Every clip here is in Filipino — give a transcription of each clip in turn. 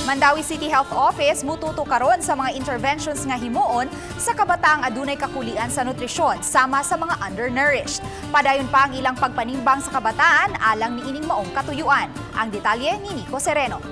Mandawi City Health Office mututo karon sa mga interventions nga himuon sa kabataang adunay kakulian sa nutrisyon sama sa mga undernourished. Padayon pa ang ilang pagpanimbang sa kabataan alang niining maong katuyuan. Ang detalye ni Nico Sereno.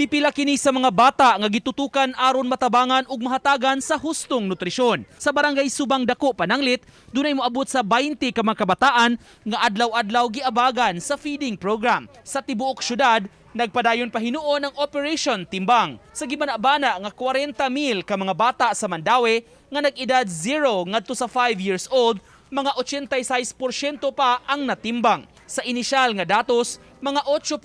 Pipila kini sa mga bata nga gitutukan aron matabangan ug mahatagan sa hustong nutrisyon. Sa barangay Subang Dako, Pananglit, dunay moabot sa 20 ka mga kabataan nga adlaw-adlaw giabagan sa feeding program. Sa tibuok syudad, nagpadayon pa hinuon ang Operation Timbang. Sa gibanabana nga 40,000 ka mga bata sa Mandawi nga nag-edad 0 ngadto sa 5 years old, mga 86% pa ang natimbang. Sa inisyal nga datos, mga 8%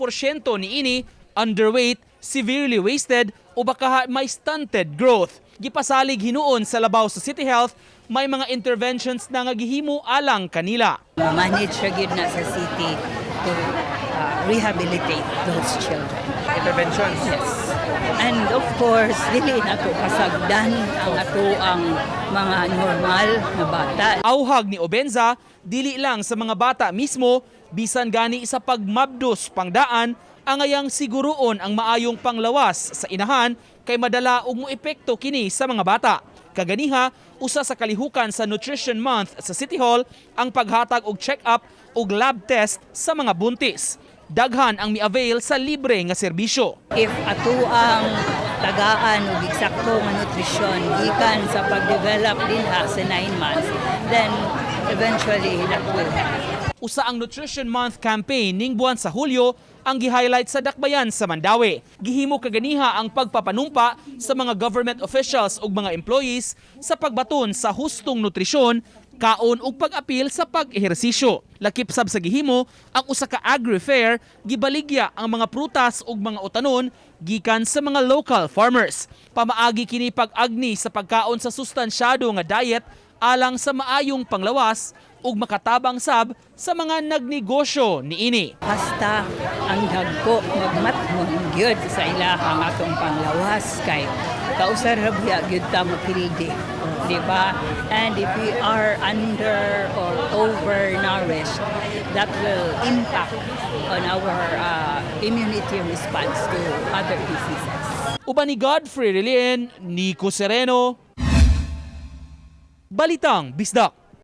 niini underweight, severely wasted o baka may stunted growth. Gipasalig hinuon sa labaw sa City Health, may mga interventions na nga gihimo alang kanila. Manage siya gid na sa city to rehabilitate those children. Interventions? Yes. And of course, dili na to kasagdan ang ato ang mga normal na bata. Auhag ni Obenza, dili lang sa mga bata mismo, bisan gani sa pagmabdos pangdaan, angayang siguroon ang maayong panglawas sa inahan kay madala og moepekto kini sa mga bata. Kaganiha, usa sa kalihukan sa Nutrition Month sa City Hall ang paghatag og check-up ug lab test sa mga buntis. Daghan ang mi-avail sa libre nga serbisyo. If ato ang tagaan og eksakto nga nutrisyon gikan sa pag-develop dinha sa 9 months, then eventually that will happen. Usa ang Nutrition Month campaign ning buwan sa Hulyo ang gi-highlight sa Dakbayan sa Mandawi. Gihimo kaganiha ang pagpapanumpa sa mga government officials ug mga employees sa pagbaton sa hustong nutrisyon, kaon ug pag-apil sa pag-ehersisyo. Lakip sab sa gihimo ang usa ka agri-fair, gibaligya ang mga prutas ug mga utanon gikan sa mga local farmers. Pamaagi kini pag-agni sa pagkaon sa sustansyado nga diet alang sa maayong panglawas ug makatabang sab sa mga nagnegosyo niini. Basta ang dagko magmatmon gyud sa ilahang atong panglawas kay kausarab ya gyud ta mapildi, di ba? And if we are under or overnourished, that will impact on our immunity response to other diseases. Uban ni Godfrey Relien, Nico Sereno, Balitang Bisdak.